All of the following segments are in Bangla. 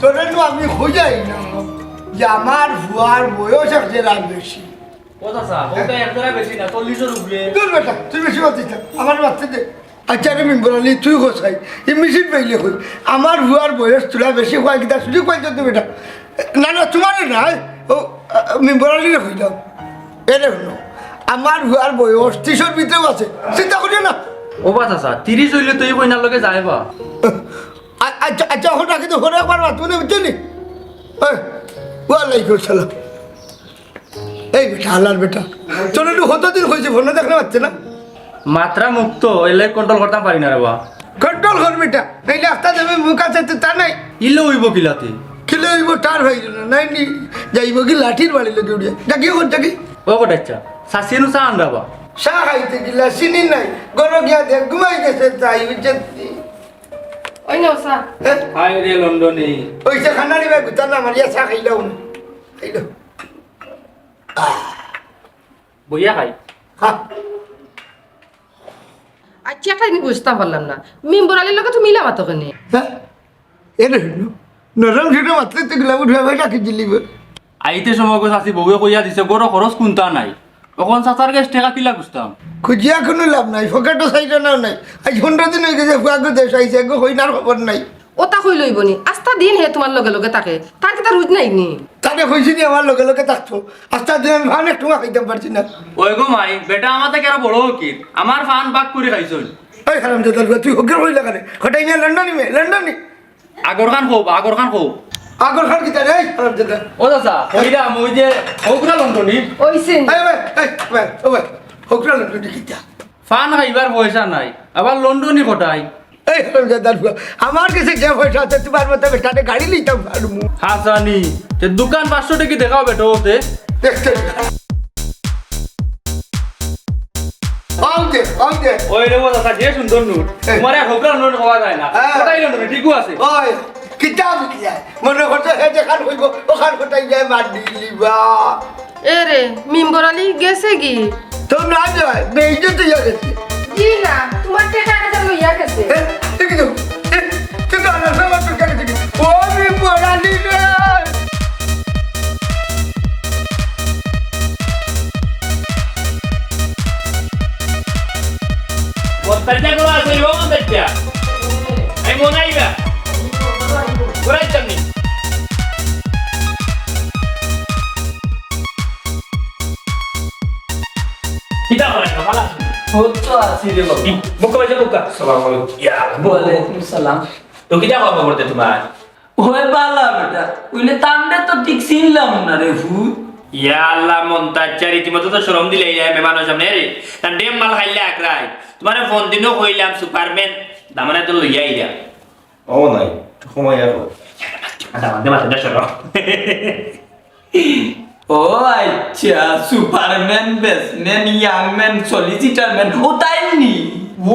তোরে আমি খুঁজাই না যে আমার ভুয়ার বয়স আছে রাত বেশি। কথা স্যার ওটা একদরা বেশি না 40 উপরে। তোর বেটা তুই বেশি বলছিস আমার বাচ্চাদের। আচ্ছা রে মিম্বরালি তুই কোথায় এই মিশিন পাইলে কই আমার ভুয়ার বয়স তোরা বেশি হয় কিনা সুযোগ পাইছ তুই বেটা। না না তোমার নাই ও মিম্বরালি হয়ে যাও এরে হলো আমার ভুয়ার বয়স 30-এর ভিতরেও আছে চিন্তা করিও না। ও কথা স্যার 30 হইলে তুই বইনার লগে যাইবা। আচ্ছা আচ্ছা ওটা কিন্তু হরে একবার বাদ মনে বুঝলি ওয়ালাইকুম সালাম। এই বেটা আল্লাহর বেটা তোর একটু হতো দিন হয়েছে ফোনে দেখতে পাচ্ছে না মাত্রা মুক্ত এলে কন্ট্রোল করতে পারি না রে বা। কন্ট্রোল কর বেটা এই রাস্তা দেবে মুখ আছে তো তা নাই ইলে হইব কিলাতে খেলে হইব টার হয়ে গেল নাই নি যাইব কি লাঠির বাড়ি লোক উড়িয়া ডাকি ওর ডাকি ও কটাচ্ছা সাসিনু সা আনরাবা চা খাইতে গিলা চিনি নাই গরো গিয়া দেখ ঘুমাই গেছে তাই বুঝছে ওই নাও স্যার। হাই রে লন্ডনে ওই যে খানা নিবে গুতা না মারিয়া চা খাইলাম খাইলো বইয়া খাই। হা আচ্ছা একটা জিনিস বুঝতে পারলাম না মেম্বর আলীর লোকে তুমি মিলামা তো কেন? হ্যাঁ এটা নরম ছোট মাত্র তো গুলা উঠে ভাই রাখি দিলিব আইতে সময় গো সাসি বউয়ে কইয়া দিছে গরো খরচ কোনটা নাই তখন সাসার গেছ টাকা কিলা গুস্তাম খুঁজিয়া কোনো লাভ নাই ফকেটও চাইটা নাও নাই আজ 15 দিন হয়ে গেছে ফুয়াকে দেশ আইছে গো হইনার খবর নাই ওটা কই লইব নি আস্তা দিন হে তোমার লগে লগে তাকে তার কি তার রুজ নাই নি? তাহলে হয়েছে নি আমার লগে লগে থাকতো আস্তে দিন আমি ভান একটু খাইতে পারছি না। ওই গো মাই বেটা আমাতে কেরা বড় কি আমার ফান বাক করে খাইছই। ওই খারাম যে তুই হকের হইলা কেন হঠাই নিয়ে লন্ডনে লন্ডনে আগর খান খুব আগর খান খুব আগর খান কি তারে খারাম যে ও দাদা কইরা মই যে হোকরা লন্ডনি ওইছেন এই ভাই ও ভাই হকরা লন্ডনে কি তা ফান খাইবার পয়সা নাই আবার লন্ডনি কোটাই। এই খারাম যে আমার কাছে যে পয়সা আছে তোমার মতো বেটাতে গাড়ি নিতাম পারমু হাসানি তে দোকান 500 টাকা দেখাও বেটো ওতে দেখতে আউতে ওই রে ও দাদা যে সুন্দর নুট তোমার আর হোকরা লন্ডন খাওয়া যায় না কোটাই লন্ডনে ঠিকও আছে। ওই কিতাব কি যায় মনে করছে হে যেখান হইব ওখান কোথায় যায় মার দিলিবা এ রে মেম্বর আলী গেছে কি? তো না যায় বেইজে তো গেছে জি না তোমার টাকা কাছে লইয়া গেছে। ঠিক আছে তুই তো না সব তো কাকে ঠিক ও আমি পড়ালি রে Montaña no hace yo montaña. Hay monaiga. Por ahí también. Kita orang kepala. Foto asli dia bang. Buka baca buka. Assalamualaikum. Ya, Waalaikumsalam. তো kita apa করতে তোমার? ওই বালা বেটা উইলে তামনে তো ঠিক ছিলাম না রে ভূত ইয়া আল্লাহ মন্তাজ্জা রীতিমতো তো শরম দিলে এই মেহমানের সামনে রে তার ডেম মাল খাইলে আকরাই তোমারে ফোন দিনও কইলাম সুপারম্যান দামানে তো লইয়া ইয়া ও নাই সময় আর দামানে মাথা সরো ও আচ্ছা সুপারম্যান ব্যাটসম্যান ইয়াংম্যান সলিসিটার ম্যান ও তাই নি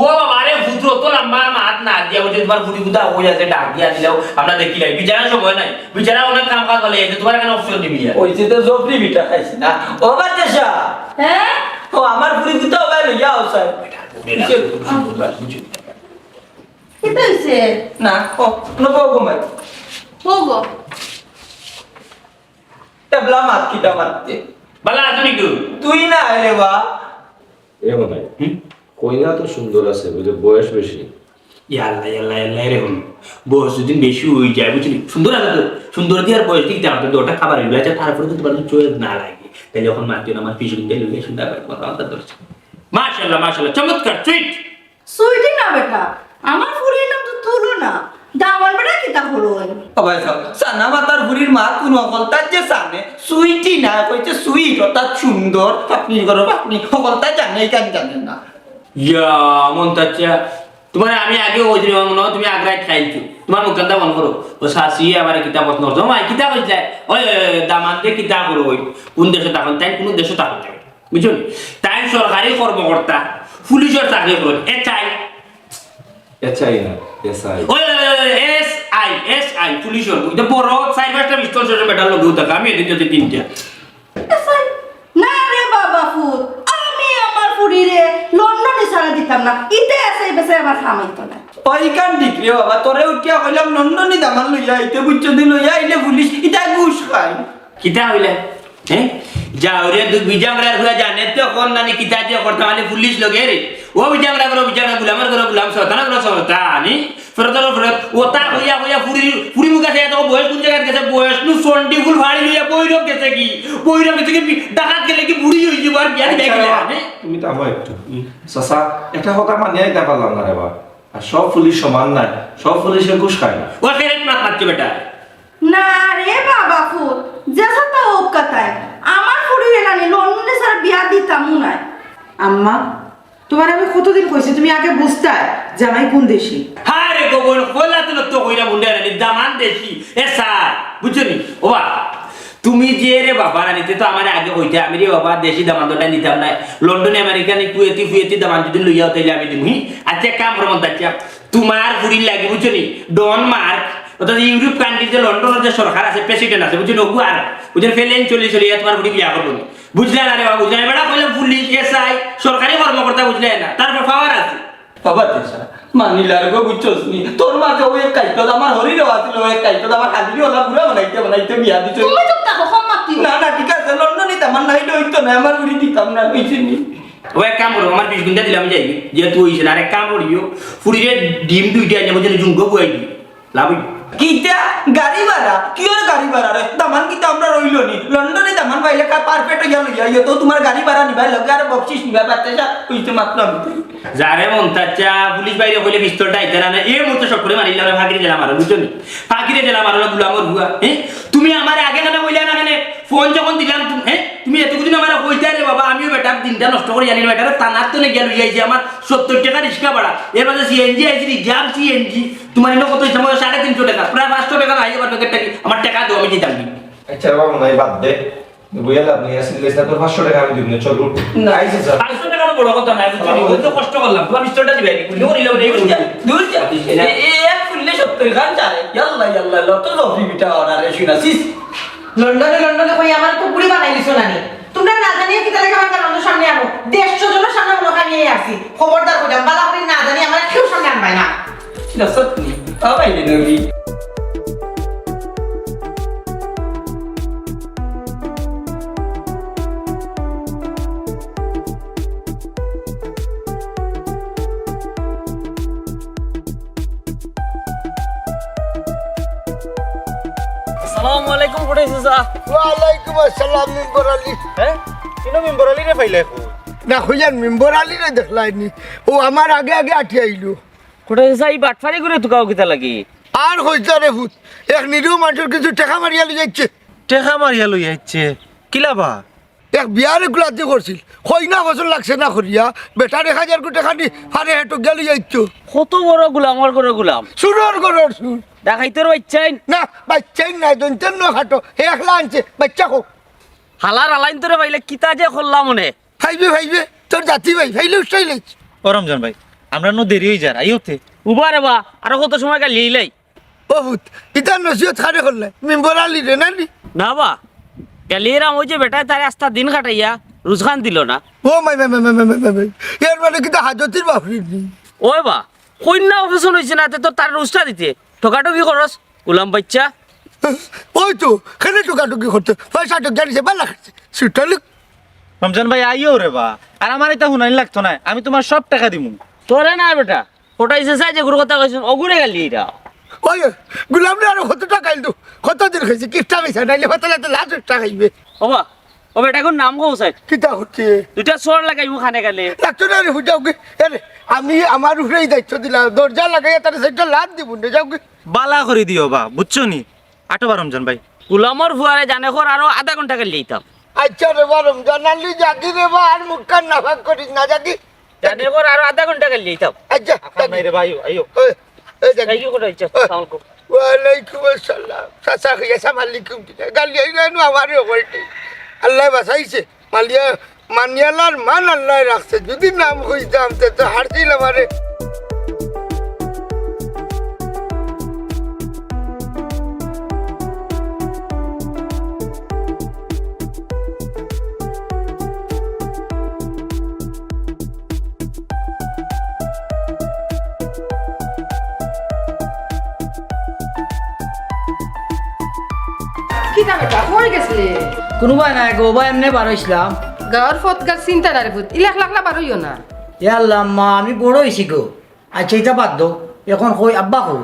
ও আমারে ফুটো তো লম্বা হাত না দিয়া বলতে তোমার ফুটি গুদা হয়ে আছে ডাক দিয়া দিলাও আমরা দেখি নাই বিচারা সময় নাই বিচারা অনেক কাম কাজ হলে এই তোমার কেন অপশন দিবি ওই যে তো জফরি বিটা খাইছি না ও বাচ্চা হ্যাঁ ও আমার পুরি তো বাইরে লইয়া আওসাই কি হইছে? না ও নবো ঘুমাই হোগো টেবলা মাত কিটা মারতে বালা তুমি কি তুই না আইলে বা এমন নাই কইনা তো সুন্দর আছে বুঝে বয়স বেশি ইয়াল্লা ইয়াল্লা ইয়াল্লা রে হল বয়স যদি বেশি হয়ে যায় বুঝলি সুন্দর আছে তো সুন্দর দিয়ে আর বয়স ঠিক জানতে তো ওটা খাবার হইলো আচ্ছা তারপরে তো তোমার চয়েস না লাগে তাই যখন মারতেন আমার পিছনে দিয়ে লইলে সুন্দর কথা কথা ধরছে মাশাআল্লাহ মাশাআল্লাহ চমৎকার সুইট সুইটি না বেটা আমার ফুরির নাম তো তুলো না দামান বেটা কিতা হলো সবাই সব সানা মাতার বুড়ির মা কোন অকলতার যে সামনে সুইটি না কইছে সুইট অর্থাৎ সুন্দর আপনি করো আপনি অকলতা জানে কেন জানেন না ইয়া মন্তাচ্চা তোমার আমি আগে ওইদিন মনে তুমি আগ্রায় খাইছো তোমার মুখটা মন করো ও শাসি আমার কিতাব পছন্দ করছো মাই কিতাব কইছে ওই দামান দিয়ে কিতাব করো ওই কোন দেশে তখন তাই কোন দেশে তখন যাবে বুঝছো তাই সরকারি কর্মকর্তা পুলিশের চাকরি করো এ চাই এচাই না এসআই ওই এস আই পুলিশের এটা বড় সাইবারটা পিস্তল সরে মেটাল লোক থাকে আমি এদিকে যদি তিনটা না রে বাবা ফুট আমি আমার ফুরিরে লন্ডনে সারা দিতাম না ইতে আছে এই বেছে আমার খামাইতো না ওইখান ঠিক রে বাবা তোরে উঠিয়া কইলাম নন্দনী দামান লইয়া আইতে বুঝছো দিন লইয়া আইলে পুলিশ ইটা ঘুষ খায় কিতা হইলে হ্যাঁ যাওরে দুই বিজামরার হুয়া জানে তো কোন নানি কিতা যে করতে মানে পুলিশ লগে রে ও বিজামরা করো বিজামরা গুলামের করো গুলাম সতানা করো সতানি ফরতর ফরত ওতা হইয়া হইয়া পুরি মুখা যায় তো বয়স কোন জায়গা গেছে বয়স নু সন্ডি ফুল ফাড়ি লইয়া বইরব গেছে কি বইরব গেছে কি ডাকাত গেলে কি বুড়ি হই যাবার বিয়ার দেখলে তুমি তো আমার একটু চাচা একটা কথা মানিয়ে দিতে পারলাম না রে বা আর সব পুলিশ সমান নাই সব পুলিশের ঘুষ খায় না ও ফেরত মাত মারছে বেটা না রে বাবা ফুট যেসা তা ওক কথায় আমার ফুরিয়ে নানি লন্ডনে সারা বিয়া দিতাম নাই আম্মা তোমার আমি কতদিন কইছি তুমি আগে বুঝতা জামাই কোন দেশি হারে গোবন কইলা তো কইরা মুন্ডা রে দামান দেশি এ স্যার বুঝছনি ওবা তুমি যে রে বাবা রানিতে তো আমার আগে হইতে আমি রে বাবা দেশি দামানটা নিতাম না লন্ডনে আমেরিকান কুয়েতি দামান যদি লইয়া তাইলে আমি দিমু আচ্ছা কাম প্রমাণ দাচ্ছা তোমার বুড়ি লাগি বুঝছনি ডন মার্ক অর্থাৎ ইউরোপ কান্ট্রিতে লন্ডনের যে সরকার আছে প্রেসিডেন্ট আছে বুঝছেন ওগু আর বুঝছেন ফেলেন চলে তোমার বুড়ি বিয়া করবো বুঝলে না রে বাবা বুঝলেন বেটা কইলে পুলিশ এসআই সরকারি কর্মকর্তা বুঝলে না তারপর পাওয়ার আছে বাবা দেশা মানিলার গো বুঝছস নি তোর মাঝে ওই কাইতো আমার হরিরও আছিল ওই কাইতো আমার হাজিরি হলা পুরা বানাইতে বিয়া দিছ তুমি চুপ থাকো কম মাতি না না ঠিক আছে লন্ডনে দামান নাই হইতো না আমার বুড়ি দিতাম না বুঝছিনি ও এক কাম করো আমার 20 ঘন্টা দিলাম যাই যেহেতু হইছে না আর এক কাম করিও ফুরিরে ডিম দুইটা আনবো যেন জুঙ্গ বুয়াই দি লাভ কিটা গাড়ি ভাড়া কি আর গাড়ি ভাড়া রে দামান কি তো আমরা রইল নি লন্ডনে দামান পাইলে কা পারফেক্ট গেল ইয়া তো তোমার গাড়ি ভাড়া নিবাই লগে আর বকশিস নিবাই পারতে যা কইতে মাত্র আমি যারে মন তাচ্চা পুলিশ বাইরে কইলে পিস্তলটা আইতে না এ মুহূর্তে সব করে মারিলা ফাঁকিরে দিলাম আর বুঝছনি ফাঁকিরে দিলাম আর গুলামর বুয়া হ্যাঁ তুমি আমার আগে নামে কইলা না কেন ফোন যখন দিলাম তুমি হ্যাঁ তুমি এতদিন আমার কইতা রে বাবা আমিও বেটা দিনটা নষ্ট করে জানি বেটা তানার তো গেল যাইছে আমার 70 টাকা রিক্সা ভাড়া এর মাঝে সিএনজি আইছি রিজার্ভ সিএনজি তোমার এনে কত সময় 350 টাকা প্রায় 500 টাকা আইয়ে আমার প্যাকেটটা কি আমার টাকা দাও আমি দিতাম কি আচ্ছা বাবা নাই বাদ দে বুঝে লাভ নেই আসলে লেসনা তোর 500 টাকা আমি দিব না চল উঠ না আইছে স্যার 500 টাকা বড় কথা না বুঝছনি ওই তো কষ্ট করলাম তোমার পিস্তলটা দিবে কি কইলো নিলাম রে দূর যা এক ফুললে 70 গান চালে ইয়াল্লা ইয়াল্লা লত জফি বিটা অর্ডারে শুনাছিস লন্ডনে কই আমার তো পুরি বানাই দিছো নানি তোমরা না জানিয়ে কি তাহলে আমার লন্ডনের সামনে আনো 150 জনের সামনে মনে কাজ নিয়ে আসি খবরদার কইলাম বালা করে না জানি আমার কেউ সামনে আনবাই না না সত্যি আবাইলে নবী আসসালামু আলাইকুম কোথায় চাচা ওয়ালাইকুম আসসালাম মেম্বার আলী হ্যাঁ কিনো মেম্বার আলী রে পাইলে না খুঁজান মেম্বার আলী রে দেখলাইনি ও আমার আগে আগে আঠি আইলো কোথায় চাচা এই বাটফারি করে তুকাও কিতা লাগি আর হইতা রে ভূত এক নিরীহ মানুষের কিছু টাকা মারিয়া লই যাচ্ছে টেকা মারিয়া লই আইছে কিলাবা এক বিয়ারে গুলাতে করছিল কই না বছর লাগছে না করিয়া বেটা 1000 কোটি টাকা দি ফারে হেটো গেলি যাইতো কত বড় গুলাম আর করে গুলাম সুরর করর সুর দেখাইতে রইছেন না বাচ্চাই নাই দন্তেন ন খাটো হে একলা আনছে বাচ্চা কো হালার আলাইন তোরে পাইলে কিতা যে করলাম মনে ভাইবে তোর জাতি ভাই ভাইলে উঠাই লাইছ ও রমজান ভাই আমরা নো দেরি হয়ে যার আইওতে উবারে বা আর কত সময় কাল লিলাই ও ভূত ইতা নসিহত খারে করলে মেম্বার আলী রে না নি না বা কালিরাম ওই যে বেটা তারে আস্তা দিন কাটাইয়া রুজখান দিল না ও মাই এর মানে কিন্তু হাজতির বাপরি নি ওই বা কন্যা অফিসন হয়েছে না তো তার রুজটা দিতে ঠকাটকি করস গুলাম বাচ্চা ওই তো খেলে টুকাটুকি করতে পয়সা তো জানিছে বালা খাচ্ছে সুটালি রমজান ভাই আইও রে বা আর আমার এটা হুনাই লাগতো না আমি তোমার সব টাকা দিমু তোরে না বেটা ওটাইছে চাই যে গুরু কথা কইছেন অগুরে গালি এটা ওই গুলাম রে আর কত টাকা আইলো কত দিন খাইছে কিস্তা খাইছে নাইলে হতলে তো লাখ টাকা খাইবে ওবা ও বেটা কোন নাম কও চাই কিতা হচ্ছে দুইটা চোর লাগাইমু খানে গেলে লাগতো না রে হুজাও গে আরে আমি আমার উপরেই দায়িত্ব দিলাম দরজা লাগাইয়া তার সেটা লাভ দিব না যাও গে বালা করে দিও বা বুঝছো নি আটোবা রমজান ভাই গুলামর ফুয়ারে জানে কর আরো আধা ঘন্টা গেলে দিতাম আচ্ছা রে বারম জানালি জাগি রে বা আর মুখ কান না ভাগ করিস না জাগি জানে কর আরো আধা ঘন্টা গেলে দিতাম আচ্ছা নাই রে ভাই আইও এই জাগি তাই কি করে ইচ্ছা আসসালামু আলাইকুম ওয়ালাইকুম আসসালাম সাসা খাইয়া সামালিকুম গালি আইলানো আমারে ওইটি আল্লাহ বাঁচাইছে মানিয়ালার মান আল্লাহ রাখছে যদি নাম কইতাম তো হারছিল আমারে কিতা বেটা হয়ে গেছিলে কোনোবাই নাই গো বা এমনি বার হইছিলাম গাঁৱৰ ফত গাল চিন্তা নাই রে ভূত ইলাখ লাখলা বারইও না আল্লাহ মা আমি বড় হয়েছি গো আচ্ছা এটা বাদ দো এখন কই আব্বা কই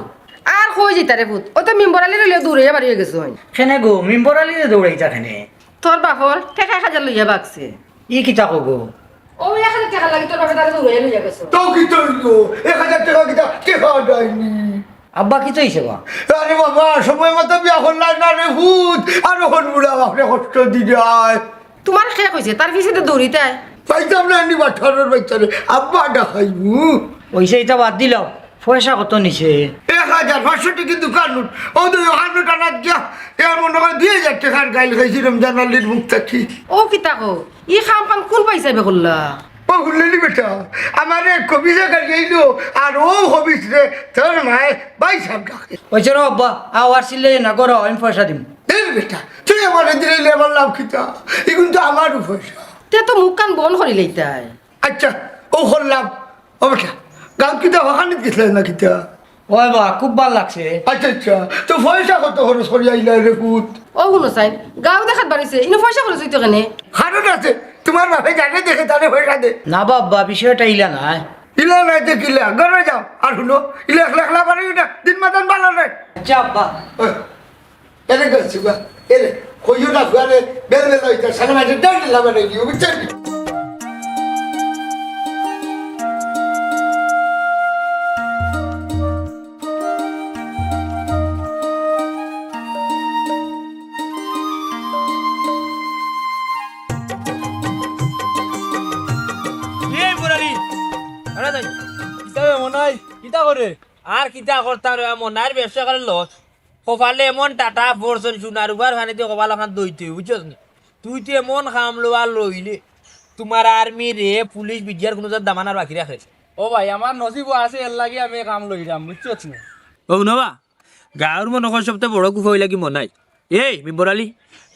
আর কই যেতা রে ভূত ও তো মেম্বরালি রইলে দূরে বাড়িয়ে গেছো খেনে গো মেম্বর আলি দৌড়াইতা খেনে তোর বাপর টেকা খাজার লইয়া বাগছে ই কিতা কো গো ও 1000 টাকা লাগি তোর বাপে তারে দূরে লইয়া গেছো তো কি তৈলো 1000 টাকা কিটা টেকা দেয়নি আব্বা কি চাইছে বা আরে বাবা সময় মতো বিয়া করলাই না রে ভূত আর হন বুড়া বাপরে কষ্ট দি যায় তোমার খেয়ে কইছে তার পিছনে দৌড়িতে পাইতাম না নি বাঠারের বাচ্চারে আব্বা ডাকাইবু ওইসে এটা বাদ দিল পয়সা কত নিছে 1500 টাকা দোকান ও তো হান্ডু টানা যা এর মনে হয় 2000 টাকার গাইল খাইছি রমজান আলীর মুখ থাকি ও কিতা কো ই খাম খাম কোন পয়সা বে করলা ও হুল্লেলি বেটা আমার এক কবিতা গাইলো আর ও হবিস রে তোর মায় বাইসাব ডাকে ওইছে র আব্বা আওয়ার সিলে না করো আমি পয়সা দিম এই বেটা তুই আমার দিলে লেবার লাভ খিতা এগুন তো আমার পয়সা তে তো মুখ কান বন করি লইতাই আচ্ছা ও করলাম ও বেটা গাঁও কিতা হকানি গেছিলেন না কিতা ওই বা খুব ভাল লাগছে আচ্ছা আচ্ছা তো পয়সা কত খরচ করি আইলা রে পুত ও শুনো চাই গাঁও দেখাত বাড়িছে ইনো পয়সা খরচ হইতো কেনে হারত আছে তোমার বাপে জানে দেখে তারে পয়সা দে না বাবা বিষয়টা ইলা নাই ইলা নাই দেখিলা ঘরে যাও আর শুনো ইলা একলা পারি না দিন মাতান ভালো রে আচ্ছা আব্বা এরে গেছি বা এরে কইও না ঘরে বেল বেল হইতা সারা মাঝে ডাল লাগাই দিও বুঝছেন এই বুড়ালি আরে যাই কিতা করে আর কিতা করতাম রে মনার ব্যবসা করে লস কপালে এমন টাটা ফোরছন সোনার উবার ফানি দিয়ে কপাল খান দইতে বুঝছস না তুই তো এমন খামলো আর লইলে তোমার আর্মি রে পুলিশ বিজিয়ার কোনো জাত দামানার বাকি রাখে ও ভাই আমার নসিব আছে এর লাগি আমি কাম লই যাম বুঝছস না ও নবা গাঁৱৰ মনকৰ সবচেয়ে বড় কুফ হইলা কি মনাই এই মিম্বরালি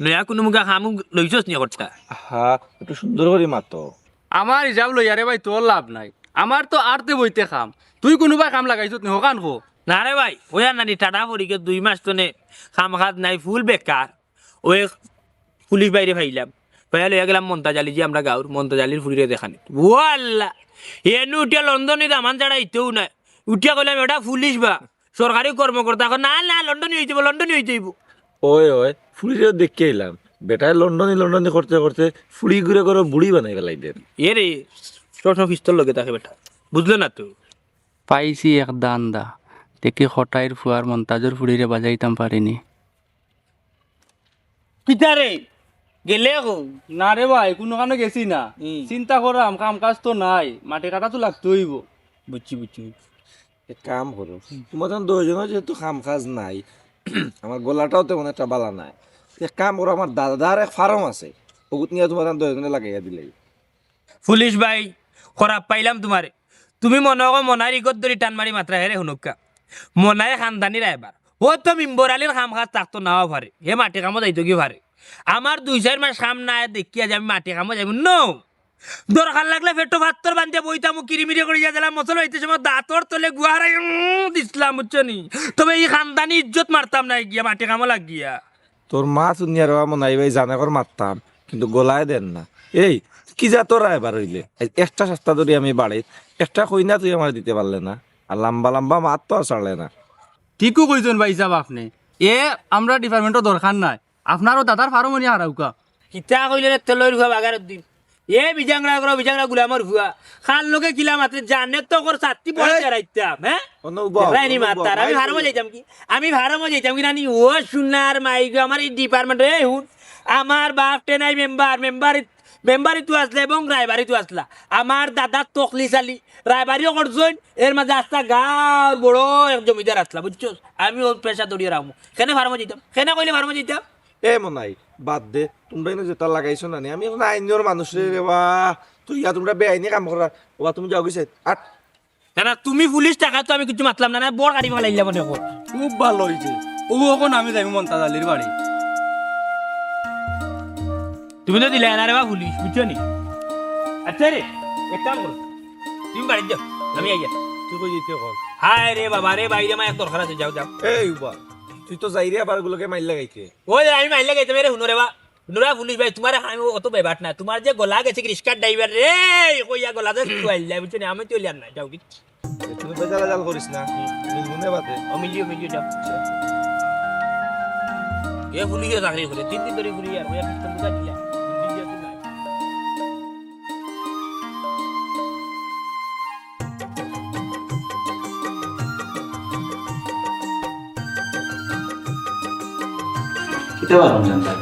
নয়া কোনো মুগা খামু লইছস নি করতা হা একটু সুন্দর করে মাতো আমার হিসাব লই আরে ভাই তোর লাভ নাই আমার তো আরতে বইতে খাম তুই কোনোবা কাম লাগাইছ নি হকান কো না রে ভাই ওয়া নানি টাটা পরিকে 2 মাস তো নে খাম খাত নাই ফুল বেকার ওই পুলিশ বাইরে ফাইলাম ভাইয়া লইয়া গেলাম মন্তাজালি যে আমরা গাঁৱৰ মন্তাজালির ফুলিরে দেখানি ওয়াল্লা এনু উঠিয়া লন্ডনে দামান ছাড়া ইতেও নাই উঠিয়া কইলাম এটা পুলিশ বা সরকারি কর্মকর্তা এখন না না লন্ডনে হইতে লন্ডনে হইতে ওই ওই ফুলিরে দেখে এলাম বেটায় লন্ডনে করতে করতে ফুলি ঘুরে করে বুড়ি বানাই ফেলাই দেন এ রে ছোট পিস্তল লগে থাকে বেটা বুঝলো না তো পাইছি এক দান্দা দেখি হটাইর ফুয়ার মন্তাজর ফুড়িরে বাজাইতাম পারিনি কিতা রে গেলে গো না রে ভাই কোনো কানে গেছি না চিন্তা করাম কাম কাজ তো নাই মাটি কাটা তো লাগতে হইব বুঝছি বুঝছি এক কাম করো তোমার তখন দুজনের যেহেতু কাম কাজ নাই আমার গলাটাও তেমন একটা বালা নাই এক কাম করো আমার দাদার এক ফার্ম আছে ওগুত নিয়ে তোমার তখন দুজনে লাগাইয়া দিলে পুলিশ ভাই খরাব পাইলাম তোমারে তুমি মনে হয় মনার ইগত ধরি টান মারি মাত্রা হেরে শুনুকা মনায় খানদানি রাইবার ও তো মিম্বর আলীর খাম খাত থাকতো নাও পারে হে মাটি কামো যাইতো কি পারে আমার 2-4 মাস খাম নাই দেখিয়া যে আমি মাটি কামো যাইব নো দরকার লাগলে ফেটো ভাত্তর বান্ধিয়া বইতাম কিরিমিরি করিয়া দিলাম মশলা হইতে সময় দাঁতর তলে গুহারাই দিসলাম বুঝছো নি তবে এই খানদানি ইজ্জত মারতাম না গিয়া মাটি কামো লাগিয়া তোর মা চুনিয়ার মনে হয় জানে কর মারতাম কিন্তু গলায় দেন না এই কি যা তোরা এবার হইলে একটা সস্তা ধরি আমি বাড়ি একটা কই না তুই আমার দিতে পারলে না আর লম্বা লম্বা মাত তো আর ছাড়লে না ঠিকও কইছেন ভাই সাহেব আপনি এ আমরা ডিপার্টমেন্টের দরকার নাই আপনারও দাদার ফার্মনি হারাউকা কিতা কইলে তেলর ভুয়া বাগারের দিন এ বিজাংরা গুলামর ভুয়া খান লোকে কিলা মাত্র জানে তো কর সাত্তি পড়ে রাইতাম হ্যাঁ রাইনি মাতার আমি ভারমো যাইতাম কি না নি ও সুনার মাইগো আমার এই ডিপার্টমেন্ট এ হুন আমার বাপ টেনাই মেম্বারি তু আসলা এবং রায়বাড়ি তু আসলা আমার দাদা তকলি চালি রায়বাড়িও করছইন এর মাঝে আসলা গাঁর বড় এক জমিদার আসলা বুঝছো আমি ওর পেশা দড়িয়ে রাখবো কেনে ভারমো যাইতাম কেনে কইলে ভারমো যাইতাম এ মনাই বাদ দে তোমরা এনে যেটা লাগাইছো না আমি এখন আইনের মানুষ রে বা তুই ইয়া তোমরা বেআইনি কাম করা ওবা তুমি যাও গেছে আট না তুমি পুলিশ টাকা তো আমি কিছু মাতলাম না বড় গাড়ি ফেলাইলাম মনে কর খুব ভালো হয়েছে ও এখন আমি যাইব মন্তাজালির বাড়ি তুমি তো দিলে না রে বা পুলিশ বুঝছো নি আচ্ছা রে এক কাম করো তুমি বাড়ি যাও আমি আইয়া তুই কই যেতে কল হায় রে বাবা রে বাইরে মা এক দরকার আছে যাও এই বা তুই তো যাইরে আবার গুলোকে মাইল লাগাইতে ওই আমি মাইলে গেছে মেরে হুনরে বা হুনরা পুলিশ ভাই তোমার আমি অত বেবাট না তোমার যে গলা গেছে কি রিস্কার ড্রাইভার রে কইয়া গলা যে তুইল যাই বুঝছো আমি তো লিয়ার না যাও কি তুই বেজাল জাল করিস না মিলগুনে বাদে ও মিলিও যাও এ পুলিশে চাকরি করে 3 দিন ধরে ঘুরি আর ওই পিস্তল দুটা দিলা মিলিও তো নাই কিতা বারণ জানতাম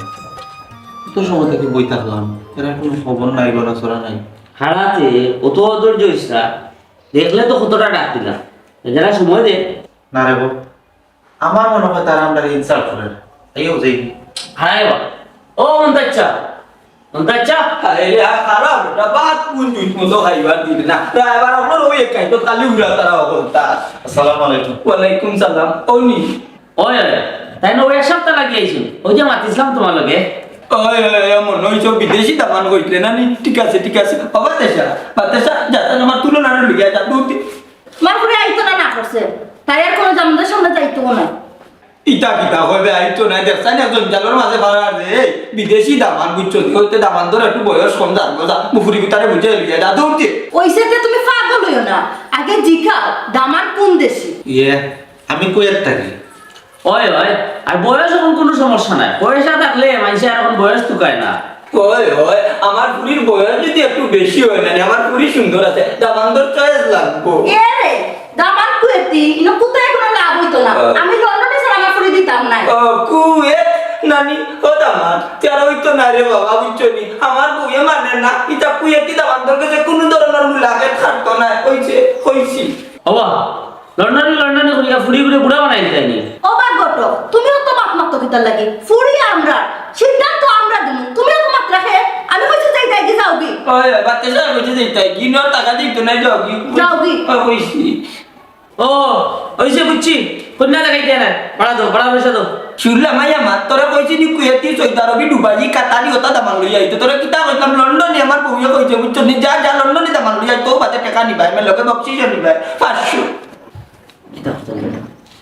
কত সময় থেকে বই থাকলাম এরা কোনো খবর নাই লড়াচড়া নাই হারাতে অত অধৈর্য ইচ্ছা দেখলে তো কতটা ডাক দিলাম যারা সময় দে না রে বাবু আমার মনে হয় তারা আমরা ইনসাল্ট করে এইও যাই হারাই বা ও মন্তাচ্চা খারাপ এটা বাদ কোন জুত মতো খাইবার দিল না ড্রাইভার আমার ওই একাই তো খালি উড়া তারা বলতা আসসালামু আলাইকুম ওয়ালাইকুম সালাম ওনি ওই তাই না ওই এক সপ্তাহ লাগিয়েছিল ওই যে মাতিছিলাম তোমার লগে ওই মনে হইছো বিদেশি দামান কইলে না নি ঠিক আছে বাবা তেসা যাতে আমার তুলনা না লিয়া যা দুটি তোমার ফুরি আইতো না করছে তাই আর কোনো জামদের সামনে যাইতো না ইটা কিতা কইবে আইতো না দেখছেন একজন জালোর মাঝে ভাড়া দে বিদেশি দামান বুঝছো হইতে দামান ধরে একটু বয়স কম জানবো যা মুফুরি ভিতরে বুঝে লিয়া যা দুটি ওইসেতে তুমি পাগল হইও না আগে জিখাও দামার কোন দেশি ইয়ে আমি কইয়ার থাকি ওই আর বয়স এখন কোনো সমস্যা নাই পয়সা থাকলে মানুষে আর এখন বয়স তুকায় না ওই আমার পুরীর বয়স যদি একটু বেশি হয় না আমার পুরী সুন্দর আছে দামান্দর চয়েস লাগবো এ রে দামার কুয়েতি ইনো কোথায় কোনো লাভ হইতো না আমি লন্ডনে ছাড়া আমার ফুরি দিতাম না কুয়েত নানি ও দামান তার হইতো না রে বাবা বুঝছো নি আমার বউয়ে মানে না ইটা কুয়েতি দামান্দর কাছে কোনো ধরনের লাগে থাকতো না হইছি হবা লন্ডনে করিয়া ফুড়ি ঘুরে বুড়া বানাই যায়নি ও বাগট তুমিও তো মাত কিতার লাগি ফুরি আমরা সিদ্ধান্ত আমরা দিমু তুমিও তো মাত রাখে আমি কইছি যাই যাও কি ওই বাতে যা কইছে যাইতাই কি ন টাকা দিতো না যাও কি হইছি ও ওইসে বুঝছি কন্যা লাগাইতে না ভাড়া পয়সা দাও শুনলাম মাইয়া মাত তোরা কইছি নি কুয়েতি সৌদি আরবি দুবাই কাতারি ওটা দামান লই আইতো তোরা কিতা কইতাম লন্ডনে আমার বউয়ে কইছে বুঝছো নি যা লন্ডনে দামান লই আইতো বাতে টাকা নিবাই মে লগে বকশিশ নিবাই 500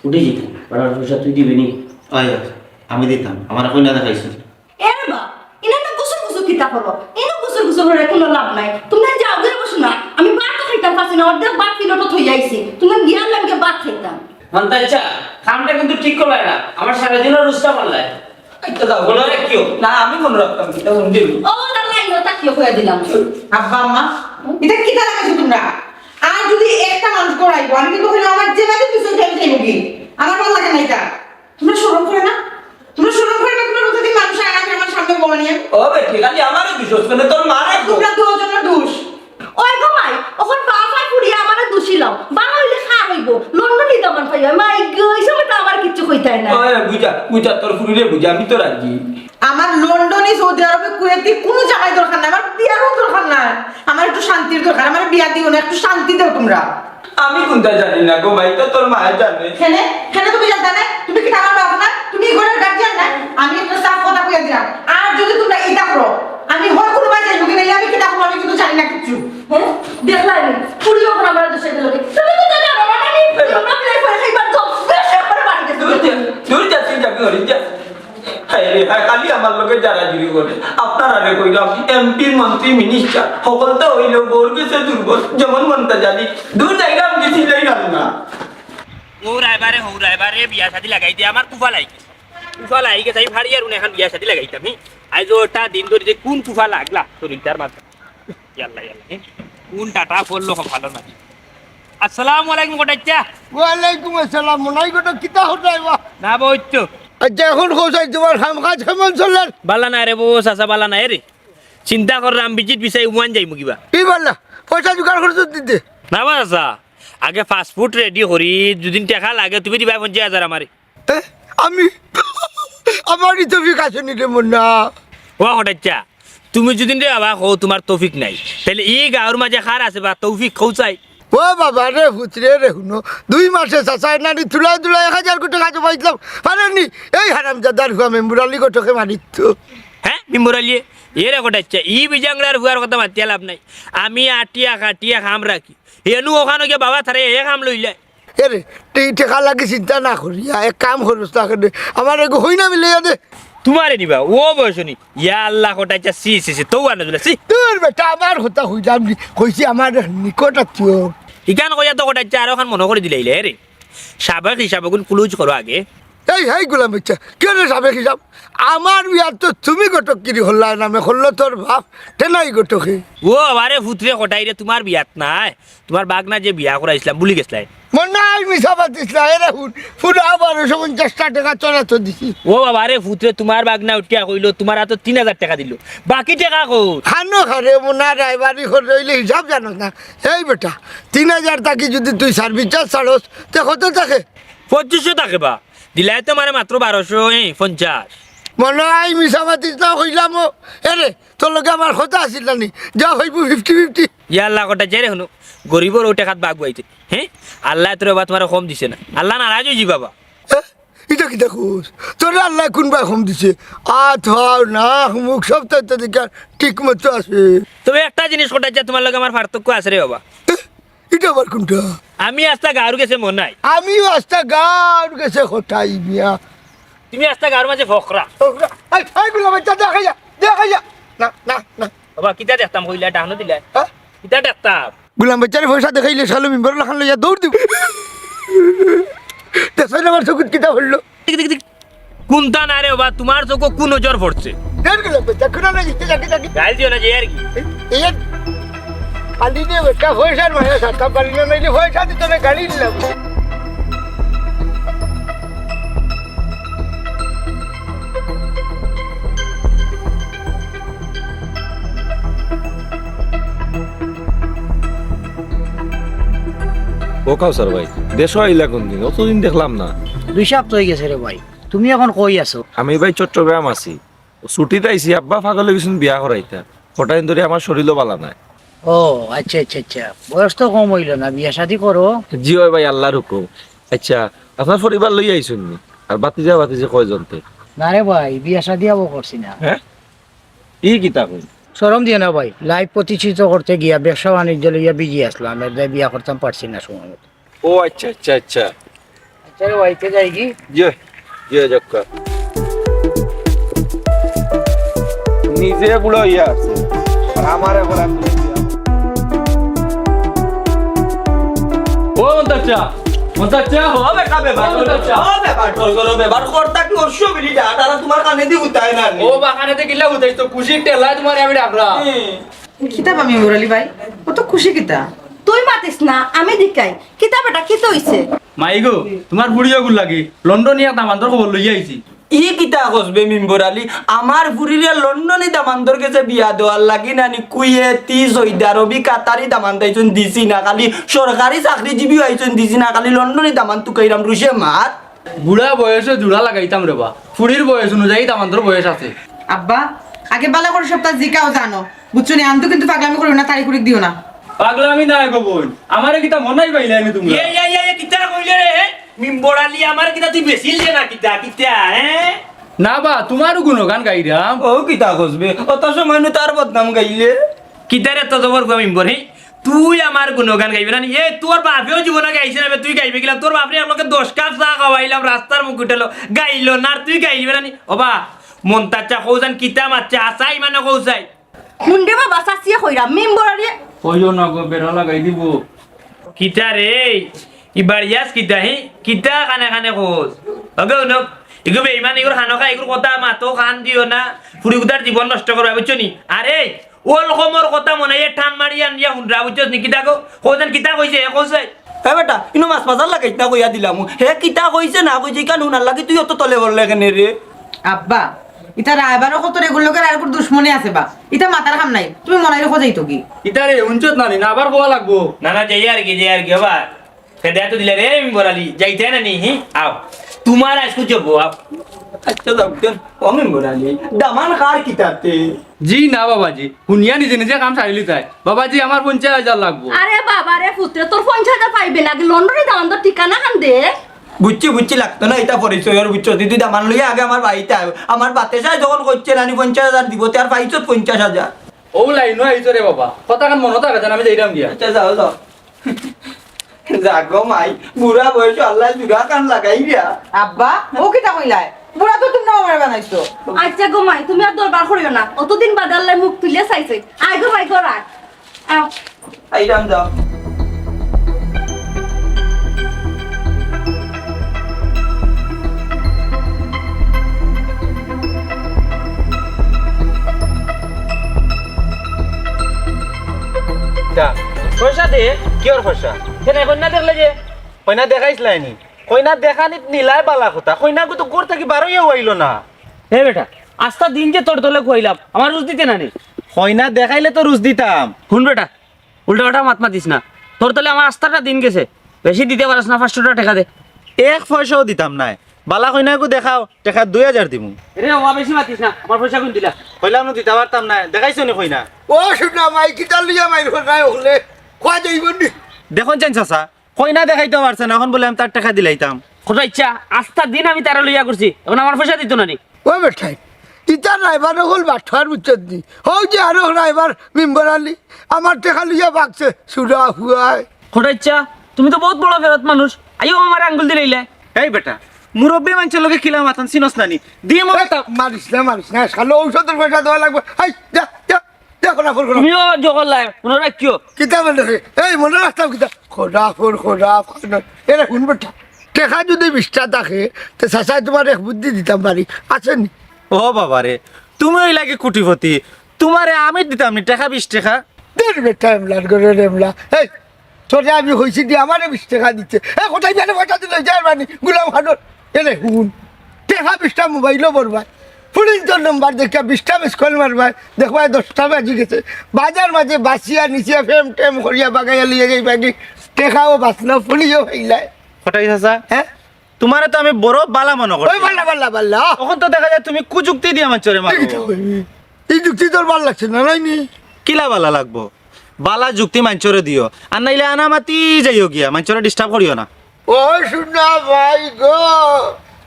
উঠে যেতে ভাড়ার পয়সা তুই দিবি নি আমি দিতাম আমার কইনা দেখাইছো এ বা ইনা না গুসুর কিতা করো ইনা গুসুর হরে কোনো লাভ নাই তুমি যাও গিয়ে বসো না আমি ভাত তো খাইতাম পাছি না অর্ধেক ভাত কিলোটা থই যাইছি তুমি গিয়া লাগে ভাত খাইতাম মন্তাচ্চা খামটা কিন্তু ঠিক করলাই না আমার সারাদিনের রুস্তা মারলাই আইতা যাও বলো রে কিও না আমি মনে রাখতাম কিতা কোন দিল ও তার লাইনটা তাকিয়ে কইয়া দিলাম আব্বা আম্মা এটা কি তারা কাছে তোমরা আর যদি একটা মানুষ করাইবো আমি কিন্তু কইলাম আমার যে বাড়ি পিছন যাই যাইবো কি আমার ভালো লাগে না এটা তোমরা শরম করে না তোমরা যদি মানুষ আগে আমার সামনে বলা নিয়ে ও বেটি খালি আমারও বিশ্বাস করে তোর মারে তোমরা দুজনের দোষ ওই গো মাই ওখন বাফা পুড়িয়া আমারে দোষিলাম বাংলা হইলে খা হইব লন্ডনে দামান পাইয়া মাই গো এই সময়টা আমার কিচ্ছু কইতাই না ওই বুঝা তোর ফুরিরে বুঝা আমি তো রাজি আমার লন্ডনে সৌদি আরবে কুয়েতে কোনো জায়গায় দরকার নাই আমার বিয়ারও দরকার নাই আমার একটু শান্তির দরকার আমার বিয়া দিও না একটু শান্তি দাও তোমরা আমি কোনটা জানি না গো ভাই তো তোর মায়ে জানে খেলে তুমি জানতা না তুমি কি আমার বাবা না তুমি ঘরের গার্জিয়ান না আমি একটা সাফ কথা কইয়া দিলাম আর যদি তোমরা এটা করো আমি হয় কোনো বাই যাইব কিনা আমি কি ডাকবো আমি কিন্তু জানি না কিছু হ্যাঁ দেখলাই পুড়িও কোন আমার দোষে দিল কি তুমি তো জানো না আমি তোমরা প্লে করে খাইবার তো বেশ একবার বাড়ি গেছে দূর যাচ্ছি যাবি হরি যা হ্যাঁ খালি আমার লোকে যারা জুড়ি করে আপনারা রে কইলাম এমপি মন্ত্রী মিনিস্টার সকল তো হইল বোর গেছে দুর্বল যেমন মনটা জানি দূর জায়গা আমি দিছিলাই না ও রাইবারে বিয়া শাদি লাগাইতে আমার কুফা লাগি গেছে আমি ফাড়ি আর এখন বিয়া শাদি লাগাইতাম আজ ওটা দিন ধরে যে কোন কুফা লাগলা শরীরটার মাঝে ইয়াল্লা কোন টাটা পড়লো ভালো না আসসালামু আলাইকুম কোটাচ্চা ওয়ালাইকুম আসসালাম মনাই গোটা কিতা হটাইবা না বইতো আচ্ছা এখন কোথায় তোমার কাম কাজ কেমন চললেন বালা না রে বো চাচা বালা নাই রে চিন্তা করলাম বিজিত বিচাই উমান যাইমু কিবা কি বললা পয়সা জোগাড় করছো দিতে না বা চাচা আগে পাসপোর্ট রেডি করি দুদিন টাকা লাগে তুমি দিবা 50,000 আমারে আমি আমারই তো বিকাশ নিতে মন না ও হঠাচ্চা তুমি যদি রে বাবা কো তোমার তৌফিক নাই তাহলে এই গাঁর মাঝে খার আছে বা তৌফিক খৌচাই ও বাবা রে ফুচরে রে শুনো 2 মাসে চাচাই নানি তুলাই 1000 কোটি টাকা পাইছিলাম পারেননি এই হারামজাদার হুয়া মেম্বুরালি গোটকে মারিত হ্যাঁ মেম্বুরালি এরে হঠাচ্চা ই বিজাংলার হুয়ার কথা মাতিয়া লাভ নাই আমি আটিয়া কাটিয়া খাম রাখি এনু ওখানে গিয়ে বাবা থারে এ খাম লইলে এরে টেকা লাগে চিন্তা না করিয়া এক কাম করস তাকে আমার এগো হই না মিলে দে তোমারে দিবা ও বয়স নি ইয়া আল্লাহ কোটাইছা সি সি সি তো আনা দিলা সি তোর বেটা আমার কথা হইলাম কইছি আমার নিকট আত্মীয় ইকান কইয়া তো কোটাইছা আর ওখান মনে করে দিলাইলে রে সাবেক হিসাবে কোন ক্লোজ করো আগে এই হাই গোলাম বাচ্চা কেন সাবেক হিসাব আমার বিয়ার তো তুমি গটকিরি হল্লা নামে হল্লো তোর বাপ টেনাই গটকে ও আরে ফুতরে কোটাই রে তোমার বিয়াত নাই তোমার বাগনা যে বিয়া করাইছিলাম ভুলি গেছলাই মনে হয় মিশা পাতিস না এরে পুরো 1250 টাকা চলা তো দিছি ও বাবা রে ফুতরে তোমার বাগনা উঠিয়া কইলো তোমার হাতে 3000 টাকা দিল বাকি টাকা কো খানো খারে মোনা ড্রাইভারি করে রইলে হিসাব জানো না এই বেটা 3000 টাকি যদি তুই সার্ভিস চার্জ ছাড়স তে কত থাকে 2500 টাকা বা দিলাই তো মানে মাত্র 1250 মনে হয় মিশা পাতিস না হইলাম এরে তোর লগে আমার কথা আসিল না নি যা হইব 50-50 ইয়া আল্লাহ কোটা জেরে হনো গরিবর ও টাকাত বাগ বাইতে হ্যাঁ আল্লাহ তোর বা তোমার কম দিছে না আল্লাহ নারাজ হই বাবা এটা কি দেখোস তোর আল্লাহ কোনবা কম দিছে না মুখ সব তো দেখা ঠিক মতো আছে তবে একটা জিনিস কোটা যা তোমার লগে আমার পার্থক্য আছে রে বাবা এটা আবার কোনটা আমি আস্তা গাঁর গেছে মন নাই আমিও আস্তা গান গেছে হঠাই মিয়া তুমি আস্তা গাঁর মাঝে ফকরা এইগুলো বাচ্চা দেখা যা না না না বাবা কিতা দেখতাম কইলা ডাহনো দিলা হ্যাঁ? কিতা দেখতাম গুলাম বাচ্চারে পয়সা দেখাইলে সালো মেম্বার লাখান লইয়া দৌড় দিব দেখাই আমার চকুত কিতা হলো কোনটা না রে বাবা তোমার চোখ কোন নজর পড়ছে গুলাম বাচ্চা খুনা না জিতে যাকে যাকে গাল দিও না যে আর কি এই খালি দিয়ে বেটা পয়সার মায়া সাথা পারি না নাইলে পয়সা দিতে না গাড়ি নিলাম ও কাউসার ভাই দেশ আইলা কোন দিন অতদিন দেখলাম না 2 সপ্তাহ হয়ে গেছে রে ভাই তুমি এখন কই আছো আমি ভাই চট্টগ্রাম আছি ছুটিতে আইছি আব্বা পাগলে গেছেন বিয়া করাইতা কটাইন ধরে আমার শরীরও বালা নাই ও আচ্ছা আচ্ছা আচ্ছা বয়স তো কম হইল না বিয়া শাদি করো জি হয় ভাই আল্লাহর হুকুম আচ্ছা আপনার পরিবার লই আইছেন নি আর বাতিজা কয়জনতে না রে ভাই বিয়া শাদি আবো করছি না হ্যাঁ ই কিতা কই শরম দিয়ে না ভাই লাইফ প্রতিষ্ঠিত করতে গিয়া ব্যবসা বাণিজ্য লইয়া বিজি আসলাম এর দায় বিয়া করতাম পারছি না সময় মতো ও আচ্ছা আচ্ছা আচ্ছা আচ্ছা রে ভাই কে যাই কি জি জি জক্কা নিজে বুড়ো ইয়া আছে আর আমারে বলা ও মন্তাচ্চা মন্তাচ্চা ও বেটা বেবার ও বেবার করো বেবার করতা কি অসুবিধা তারা তোমার কানে দি উঠায় না ও বাগানেতে গিলা উঠাইছ তো খুশি টেলা তোমার আমি ডাকরা কিতাব আমি মুরালি ভাই ও তো খুশি কিতা তুই মাতিস না আমি দিকাই কিতা বেটা কি হইছে মাই গো তোমার বুড়িয়া গুল লাগি লন্ডন ইয়া দামান্তর খবর লই আইছি ই কিতা কসবে মিম্বর আলী আমার ফুরিরে লন্ডনে দামান্তর গেছে বিয়া দেওয়ার লাগি নানি কুয়েতি সৌদি আরবি কাতারি দামান তাইছুন দিছি না খালি সরকারি চাকরিজীবী আইছুন দিছি না খালি লন্ডনে দামান তুকাইরাম রুশে মাত বুড়া বয়সে জোড়া লাগাইতাম রে বা ফুড়ির বয়স অনুযায়ী দামান্তর বয়স আছে আব্বা আগে বালা করে সপ্তাহ জিকাও জানো বুঝছো নি আনতো কিন্তু পাগলামি করো না তারিখ করে দিও না পাগলামি না গো বোন আমারে কিতা মনাই পাইলে আমি তুমি কিতা কইলে রে মিম্বরালি আমার কিতা তুই বেশিল যে না কিতা কিতা হ্যাঁ না বা তোমারও গুণগান গাইরাম ও কিতা কসবে অত সময় তার বদনাম গাইলে কিতারে তো জবর গো মিম্বর হে তুই আমার গুণগান গাইবি না এ তোর বাপেও জীবনে গাইছে না তুই গাইবি কিলা তোর বাপরে আমাকে 10 কাপ চা খাওয়াইলাম রাস্তার মুখ উঠালো গাইলো না তুই গাইবি না ওবা মন্তাচ্চা কৌজান কিতা মাচ্চা আসাই মানে কৌসাই মুন্ডে বাবা সাসিয়া কইরা মেম্বরারে কইও না গো বেড়া লাগাই দিব কিতা রে ইবারিয়াস কিতা হে কিতা কানে কানে কোস ওকে নক ইগো বেইমান ইগোর খানো খাই ইগোর কথা মাতো কান দিও না ফুরিগুদার জীবন নষ্ট করবা বুঝছো নি আরে ওল কমর কথা মনে এ ঠান মারি আনিয়া হুনরা বুঝছো নি কিতা কো কোজন কিতা কইছে এ কইছে হে বেটা ইনো মাছ বাজার লাগাই না কইয়া দিলাম হে কিতা কইছে না কইছে কান হুনার লাগি তুই অত তলে বললে কেন রে আব্বা ইতা রায়বারও কত রেগুলোকে রায়ের উপর দুশ্মনী আছে বা ইতা মাথার কাম নাই তুমি মনাই রেখো যাইতো কি ইতারে উঞ্চত নানি না আবার কোয়া লাগবো না না যাই আর কি বাবা সেটা তো দিলে রে মিম্বরালি যাইতে না নি হি আও তোমার আজকে যাবো আও আচ্ছা দাউতেন ও মেম্বর আলী দামান কার কিতাতে জি না বাবাজি শুনিয়া নিজে নিজে কাম চাইলি তাই বাবাজি আমার 50,000 লাগবো আরে বাবা রে পুত্র তোর 50,000 পাইবে না লন্ডনে দাম তো ঠিকানা খান দে বুঝছি লাগতো না এটা পরিচয়ের বুঝছো দিদি দামান লইয়া আগে আমার বাড়িতে আয় আমার বাতে সাই যখন করছে নানি 50,000 দিব তার পাইছত 50,000 ও লাইনও আইছো রে বাবা কথা কান মনত আছে আমি যাইরাম দিয়া আচ্ছা যাও জাগো মাই বুড়া বয়স আল্লাহ জুড়া কান লাগাই দিয়া আব্বা ও কিতা কইলাই বুড়া তো তুমি আমার বানাইছো আচ্ছা গো মাই তুমি আর দরবার করিও না অতদিন বাদ আল্লাহ মুখ তুলে চাইছে আয় গো মাই করা আও আইরাম যাও পয়সা দে কি ওর পয়সা কেন কন্যা দেখলে যে কইনা দেখাইছিলাইনি কইনা দেখানিত নিলাই বালা কথা কইনা তো গোর থাকি বারোইও হইল না হে বেটা আস্তা দিন যে তোর তোলে কইলাম আমার রুজ দিতে না নি কইনা দেখাইলে তো রুজ দিতাম শুন বেটা উল্টা পাল্টা মাত মাতিস না তোর তোলে আমার আস্তাটা দিন গেছে বেশি দিতে পারস না 500 টাকা দে এক পয়সাও দিতাম নাই বালা কইনাকো দেখাও টাকা 2000 দিমু রে ও বেশি মাতিস না আমার পয়সা কোন দিলা কইলাম না দিতে পারতাম না দেখাইছো নি কইনা ও শুনা মাই কিতা লিয়া মাই নাই হলে খোয়া যাইব নি দেখুন চান চাচা কইনা দেখাইতে পারছে না এখন বলে আমি তার টাকা দিলাইতাম কোথায় ইচ্ছা আস্তা দিন আমি তারা লইয়া করছি এখন আমার পয়সা দিত না নি ও বেঠাই ইতা ড্রাইভার হল বাঠার বুঝছত নি হও যে আরো ড্রাইভার মেম্বার আলি আমার টেকা লিয়া বাগছে সুরা হুয়ায় কোথায় ইচ্ছা তুমি তো বহুত বড় ফেরত মানুষ আইও আমার আঙ্গুল দিলাইলে এই বেটা মুরব্বী মানুষের লগে খিলা মাতান চিনস নানি দিয়ে মনে মারিস না শালো ঔষধের পয়সা দেওয়া লাগবে হাই যা যা দেখো না ফোন করো তুমিও জগল লাই মনে রাখিও কিতা মনে রে এই মনে রাখতাম কিতা খোদা এরা শুন বেটা টেকা যদি 20টা থাকে তো চাচাই তোমার এক বুদ্ধি দিতাম পারি আছেনি ও বাবা রে তুমি ওই লাগে কুটিপতি তোমারে আমি দিতাম নি টাকা 20 টাকা দেড় বেটা এমলার করে এমলা এই তোরে আমি হয়েছি দিয়ে আমারে 20 টাকা দিচ্ছে এ কোথায় জানে পয়সা দিলে যাই মানি গুলাম খানোর এরে হুন টেকা 20টা মোবাইলও বরবাই পুলিশ তোর নম্বর দেখা 20টা মিস কল মারবাই দেখবাই 10টা বাজি গেছে বাজার মাঝে বাসিয়া নিচিয়া ফেম টেম করিয়া বাগাইয়া লিয়ে যাই বাকি টেকাও বাঁচলো পুলিশও হইলাই কটাই চাচা হ্যাঁ তোমারে তো আমি বড় বালা মনে করি ওই বাল্লা তখন তো দেখা যায় তুমি কুযুক্তি দিয়ে আমার চরে মারো এই যুক্তি তোর ভাল লাগছে না নাইনি কিলা বালা লাগবো বালা যুক্তি মাঞ্চরে দিও আর নাইলে আনা মাতি যাইও গিয়া মাঞ্চরে ডিস্টার্ব করিও না ও শুনা ভাই গো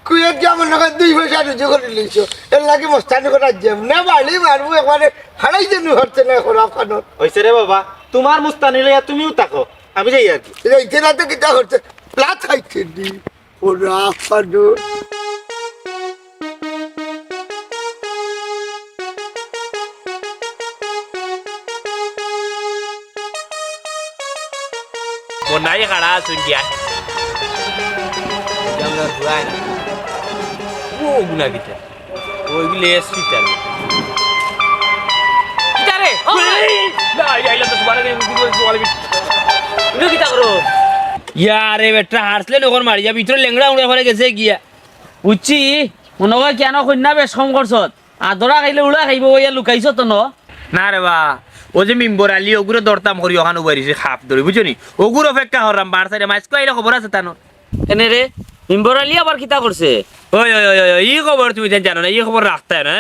কুয়ে যেমন নয় 2 পয়সা রুজু করে লিছো এর লাগে মস্তানি করা যেমনে বাড়ি মারবো একবারে হারাই যেন হচ্ছে না এখন আপনার হইছে রে বাবা তোমার মুস্তানি লইয়া তুমিও তাকো আমি যাই আর কি এইতে না তো কিতা হচ্ছে লাত খাইছে দি ওরা আপনার বনাই খাড়া আছুন দিয়া জামলা ঘুরায় না ও গুনা কিটা ওইগুলো এসপিটাল কিটারে না আইলা তো সুবারে নে তুমি কিটা করো ইয়ারে বেটা হারসলে নগর মারি যা ভিতরে লেংড়া উড়ে করে গেছে গিয়া বুঝছি মনে হয় কেন কন্যা বেশ কম করছত আদরা খাইলে উড়া খাইব ওইয়া লুকাইছ তো না রে বা ও যে মিম্বর আলি ওগুলো দরতাম করি ওখানে বাড়িছে খাপ ধরি বুঝছো নি ওগুলো অপেক্ষা হরাম বার সাইডে মাইসকো আইলে খবর আছে তানো এনে রে মিম্বর আলি আবার কিতা করছে ওই ওই ওই ওই এই খবর তুমি জানো না এই খবর রাখতে না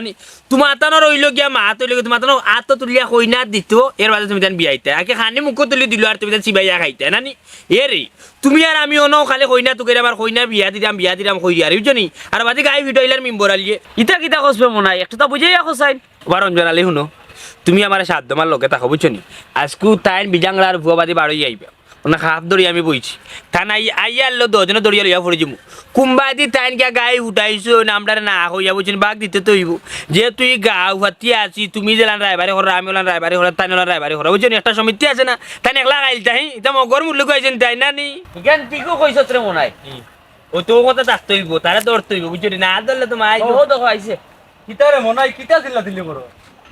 তোমার তানো রইল গিয়া মা তৈল তোমার তানো আত তুলিয়া কইনা দিত এর বাদে তুমি জান বিয়াইতে আগে খানি মুখ তুলি দিল আর তুমি জান সিবাইয়া খাইতে না নি এ রে তুমি আর আমি অন খালি কইনা তুকে আমার কইনা বিয়া দিলাম কই আর বুঝছো নি আর বাদে গাই ভিডিও ইলার মিম্বর আলিয়ে ইতা কিতা কসবে মনে হয় একটা তো বুঝেই রাখো সাইন আবার অঞ্জন আলি শুনো তুমি আমার সাধ্য মার লোকে থাকো বুঝছো নি আজকু তাইন বিজাংলার ভুয়াবাদী বাড়ি আইবে ওনা হাত ধরি আমি বইছি তা নাই আইয়ার লো দজনে দড়িয়া লইয়া পড়ে যাবো কুম্বাদি তাইন কে গায়ে উঠাইছো নামটার না হইয়া বুঝছেন বাঘ দিতে তো হইব যে তুই গা উহাতি আছি তুমি যে রায়বাড়ি হরা আমি ওলান রায়বাড়ি হরা তাই ওলান রায়বাড়ি হরা বুঝছেন একটা সমিতি আছে না তাই একলা গাইল তাই এটা মগর মূল্য গাইছেন তাই না নি জ্ঞান পিকো কইছ রে মনে হয় ও তো কথা থাকতে হইব তারা দৌড়তে হইব বুঝছো না ধরলে তো মাই ও দেখো আইছে কিতারে মনে হয় কিতা দিলা দিলে বড়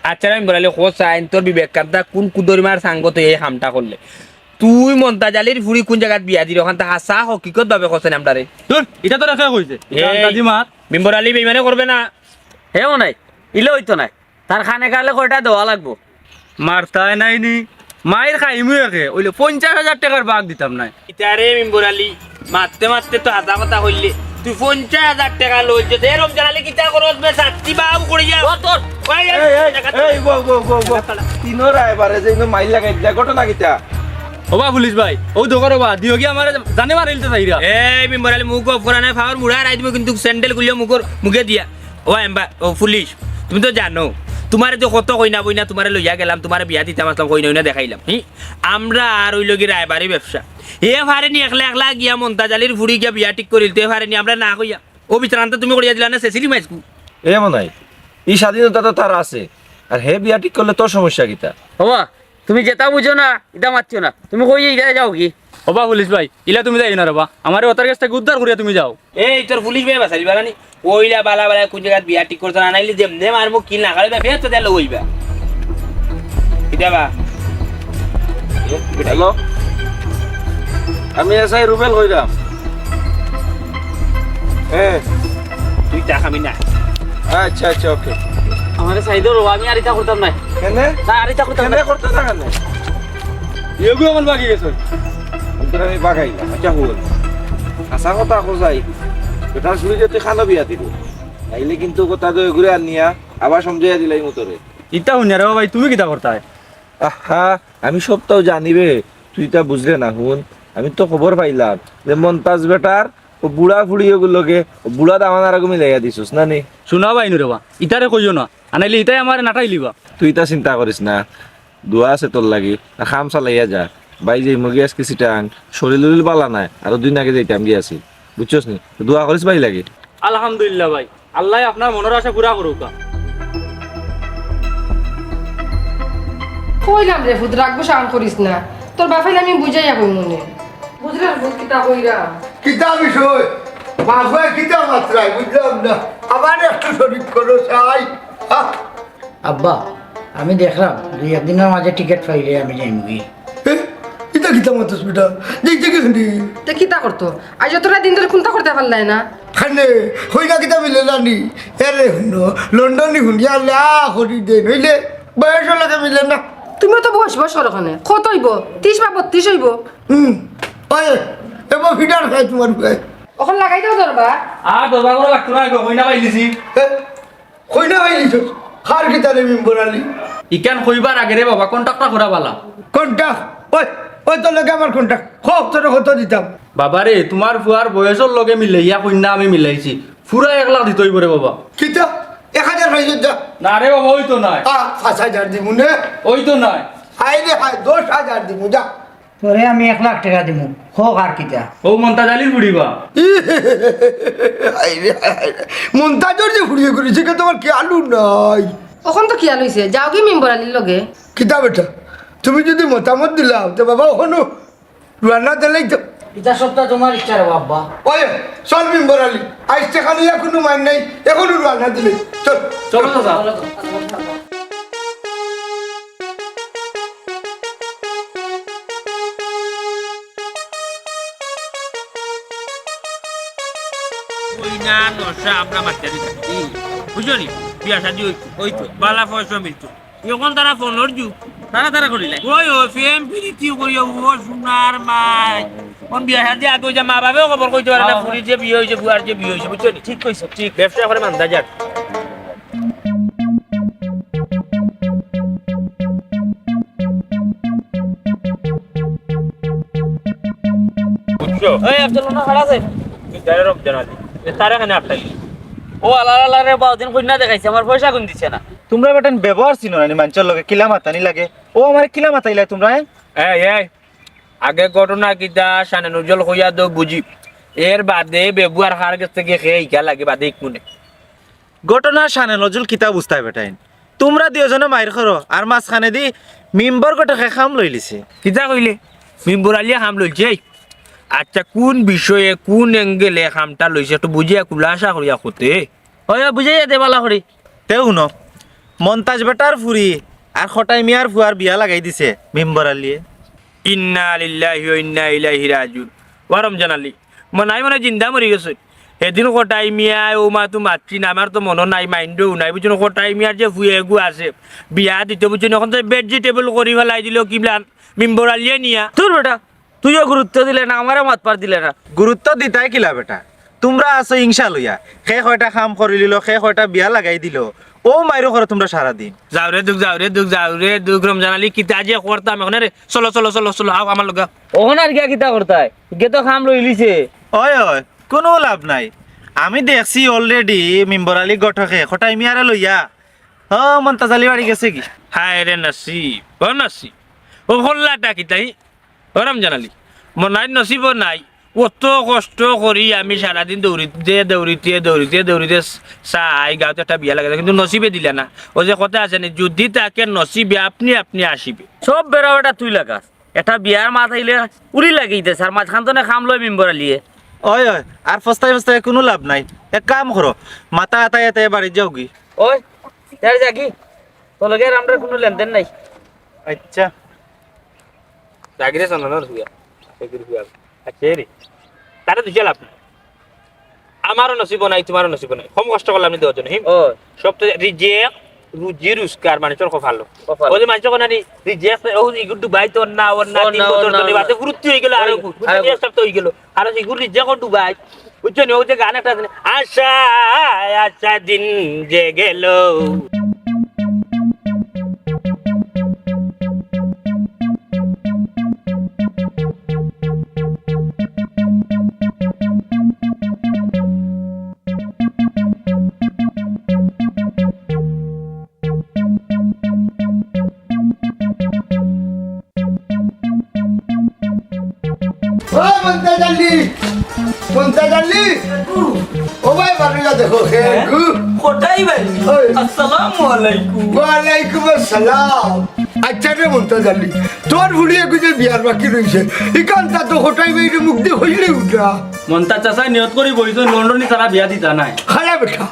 আচ্ছা আমি বলালে খোঁজ আইন তোর বিবেক কান্তা কোন কুদরিমার সাঙ্গত এই হামটা করলে তুই মন্তাজালির ফুড়ি কোন জায়গায় বিয়া দিল ওখান থেকে হাসা হকিকত ভাবে খোঁজেন আমটারে এটা তো রেখে কইছে দাদি মার মেম্বর আলী বেইমানে করবে না হেও নাই ইলে হইতো নাই তার খানে খালে কয়টা দেওয়া লাগবো মারতাই নাই নি মায়ের খাইমু একে ওইলে 50,000 টাকার বাগ দিতাম নাই ইতারে মেম্বর আলী মারতে মারতে তো হাতা কথা হইলে তুই 50,000 টাকা লই যে এ রমজান আলী কিতা করস বে সাত্তি বাবু করে যা তোর এই গো তিনোর আইবারে যে মাইল লাগাই দিলা ঘটনা কিতা ওবা পুলিশ ভাই ও দোকার ওবা দিও কি আমার জানে মারিলতে চাইরা এই মেম্বর আলী মুখ অফ করা নাই ফাওয়ার মুড়া রাই দিমু কিন্তু স্যান্ডেল গুলিও মুখে দিয়া ও এম্বা ও পুলিশ তুমি তো জানো তোমার যে কত কইনা বইনা তোমার লইয়া গেলাম তোমার বিয়া দিতাম আসলাম কইনা কইনা দেখাইলাম আমরা আর ওই লগি রায়বাড়ি ব্যবসা এ পারেনি একলা একলা গিয়া মন্তাজ আলীর ফুড়ি গিয়া বিয়া ঠিক করিল তে পারেনি আমরা না কইয়া ও বিচারান্ত তুমি করিয়া দিলা না সেসিলি মাইসকু এ মনাই এই স্বাধীনতা তো তার আছে আর হে বিয়া ঠিক করলে তোর সমস্যা কিতা হবা তুমি যেটা বুঝো না এটা মারছো না তুমি কই এটা যাও কি হবা পুলিশ ভাই ইলা তুমি যাই না রবা আমার ওতার কাছ থেকে উদ্ধার করিয়া তুমি যাও এই তোর পুলিশ ভাই বাসারি বাগানি ওইলা বালা বালা কোন জায়গা বিয়া ঠিক করতে না নাইলে যেমনে মারবো কিল না খালে ফের তো দেল ওইবা কিটা বা হ্যালো আমি এসআই রুবেল কইরাম তুই টাকা আমি না আচ্ছা আচ্ছা ওকে আমার সাইদো রবা আমি আর এটা করতাম না কেনে না আর এটা করতাম না কেনে করতে থাকেন না এগু আমার বাকি গেছে তোর আমি বাগাইলাম আচ্ছা হল আসা কথা কোথায় বেটার শুরু যে তুই খানো বিয়া দিবি তাইলে কিন্তু কথা তো ঘুরে আর নিয়া আবার সমঝাইয়া দিলাই মতরে ইটা হুন রে ভাই তুমি কিটা করতাই আহা আমি সব তো জানিবে তুই তা বুঝলে না হুন আমি তো খবর পাইলাম যে মন্তাজ বেটার ও বুড়া ফুড়ি ওগুলোকে বুড়া দামানার আগে মিলাইয়া দিছিস না নি শোনা ভাই নুরে বা ইটারে কইও না আনাইলে ইটাই আমার নাটাই লিবা তুই তা চিন্তা করিস না দোয়া আছে তোর লাগি আর খাম চালাইয়া যা বাই যে মুগি আজকে সিটাং শরীর উরিল বালা নাই আর 2 দিন আগে যাইতাম গিয়াছি বুঝছস নি দোয়া করিস ভাই লাগে আলহামদুলিল্লাহ ভাই আল্লাহ আপনার মনের আশা পুরা করুক কইলাম রে ফুদ রাখবো শান করিস না তোর বাফাইলে আমি বুঝাইয়া কই মনে বুঝলাম ফুদ কিতা কইরা কিতা বিষয় মাফায় কিতা মাত্রায় বুঝলাম না আবার একটু শরীর করো চাই আব্বা আমি দেখলাম 2 একদিনের মাঝে টিকিট পাইলে আমি যাইমগি কিতা কিতা মাত্রাস বেটা দেখতে কি শুনি তে কিতা করতো আজ তোরা দিন ধরে কোনটা করতে পারলাই না খানে হইনা কিতা মিলে নানি এরে হুন লন্ডনে হুনিয়া লা করি দেন হইলে বয়স লাগে মিলে না তুমিও তো বসবো সরখানে কত হইব 30 বা 32 হইব ওই এবার ফিডার খাই তোমার ভাই ওখান লাগাই দাও দরবার আর দরবার করে লাগতো না কইনা পাইলিছি কইনা হইলিছ খার কিতা রে মিম্বরালি ইকান কইবার আগে রে বাবা কন্টাক্টটা করা বালা কোনটা ওই ওই তো লাগে আমার কোনটা খুব তোর কত দিতাম বাবা রে তোমার ফুয়ার বয়সের লগে মিলাইয়া কইনা আমি মিলাইছি পুরা 1 লাখ দিতে হইব রে বাবা কিতা 1000 পাইছ যা না রে বাবা ওই তো নাই 5000 দিমু নে ওই তো নাই হাই রে হাই 10000 দিমু যা তোরে আমি 1 লাখ টাকা দিমু হোক আর কিটা ও মন্তাজ আলীর বুড়িবা হাই রে মন্তাজর যে ফুড়িয়ে করেছে কে তোমার কি আলু নাই ওখান তো কিয়া লইছে যাও কি মেম্বার আলির লগে কিতা বেটা তুমি যদি মতামত দিলাম তো বাবা ওখানে রান্না দিলেই তো এটা সবটা তোমার ইচ্ছা রে আব্বা ওই চল মেম্বার আলী আইসতে খালি এখনো মান নাই এখনো রান্না দিলে চল চলো দাদা ওই না নশা আমরা মারতে দিতাম বুঝছো নি বিয়া শাদি ওই তো বালা পয়সা মিলতো এখন তারা ফোনের যুগ তারা করিলে ওই ও ফেম পিরিতি করিও ও সোনার মাই কোন বিয়া শাদি আগে যে মা বাবাও খবর কইতে পারে না ফুরি যে বিয়ে হইছে বুয়ার যে বিয়ে হইছে বুঝছো নি ঠিক কইছো ঠিক ব্যবসা করে মান্দা যাক বুঝছো এই আফজল না খড়া আছে বিদায় রব জানালি তারা এখানে আটলাই ও আল্লাহ আল্লাহ রে বাউদিন কইনা দেখাইছে আমার পয়সা কোন দিছে না তোমরা বেটান ব্যবহার চিনো না মানুষের লগে কিলা মাতানি লাগে ও আমার কিলা মাতাইলা তোমরা এই আগে ঘটনা কিতা সানে নজল কইয়া দো বুঝি এর বাদে ব্যবহার হার কাছ থেকে খেয়ে ইকা লাগে বাদে ইকুনে ঘটনা শানে নজরুল কিতা বুঝতাই বেটাইন তোমরা দুজনে মাইর করো আর মাঝখানে দি মিম্বর গোটাকে খাম লই লিছে কিতা কইলে মিম্বর আলিয়া খাম লইছে আচ্ছা কোন বিষয়ে কোন এঙ্গেলে খামটা লইছে একটু বুঝিয়া খুলাসা করিয়া কতে ওই বুঝাইয়া দে বালা করে তেও ন মন্তাজ বেটার ফুরি আর খটাই মিয়ার ফুয়ার বিয়া লাগাই দিছে মিম্বর আলিয়ে ইন্না লিল্লাহি ওয়া ইন্না ইলাইহি রাজিউন ওয়ারম জানালি মনাই মনে জিন্দা মরি গেছে এদিন কটাই মিয়া ও মা তো মাতছি না আমার তো মনে নাই মাইন্ডও নাই বুঝুন কটাই মিয়ার যে ফুয়ে গু আছে বিয়া দিতে বুঝুন এখন তো ভেজিটেবল করি ফেলাই দিল কিবলান মিম্বর আলিয়ে নিয়া তোর বেটা তুইও গুরুত্ব দিলে না আমারও মাত পার দিলে না গুরুত্ব দিতাই কিলা বেটা তোমরা আছো ইংসা লইয়া সে কয়টা কাম করে দিল সে কয়টা বিয়া লাগাই দিল ও মাইরো করো তোমরা সারাদিন যাও রে দুঃখ রমজান আলী কিতা যে করতাম এখন রে চলো আও আমার লগা ওখান আর গিয়া কিতা করতাই গে তো খাম লই লিছে ওই কোনো লাভ নাই আমি দেখছি অলরেডি মিম্বর আলী গঠকে খটাই মিয়ারে লইয়া মন্তাজ আলী বাড়ি গেছে কি হায় রে নসিব ও নসিব ও হল্লাটা কি তাই ও রমজান আলী মনাই নসিব নাই কত কষ্ট করি আমি সারাদিন দৌড়িতে চাই গাঁৱত একটা বিয়া লাগে কিন্তু নসিবে দিলে না ও যে কথা আছে নি যদি তাকে নসিবে আপনি আপনি আসিবে সব বেড়া বেটা তুই লাগাস এটা বিয়ার মাথা আইলে উড়ি লাগিতে স্যার মাঝখান তো খাম লই মেম্বার আলিয়ে ওই ওই আর ফস্তায় কোনো লাভ নাই এক কাম করো মাথা আতায় আতায় বাড়ি যাও কি ওই তার যাকি তোলগে আমরা কোনো লেনদেন নাই আচ্ছা জাগিরে সন্ধান হুয়া আচ্ছা রে তারা দুইটা লাভ নাই আমারও নসিব নাই তোমারও নসিব নাই কম কষ্ট করলাম দেওয়ার জন্য হিম ও সব তো রিজেক্ট রুজি রুজগার মানুষের খুব ভালো ওই যে মানুষের কোনা রিজেক্ট ও ইগুর ডুবাই তো না ওর না তিন বছর ধরে বাতে গুরুত্ব হয়ে গেল আর সব তো হয়ে গেল আর ইগুর রিজেক্ট ডুবাই বুঝছো নি ও যে গান একটা আশা আশা দিন যে গেল ও মন্তাজ আলী ও ভাই বাড়িটা দেখো গু কোটাই ভাই ওই। আসসালামু আলাইকুম ওয়ালাইকুম আসসালাম আচ্ছা রে মন্তাজ আলী তোর ভুলিয়ে গুজে বিয়ার বাকি রয়েছে ইকানটা তো হোটাই বাইরে মুখ দিয়ে হইলে উঠা মন্তাজ চাচা নিয়ত করি বইছো লন্ডনে তারা বিয়া দিতা নাই খালা বেটা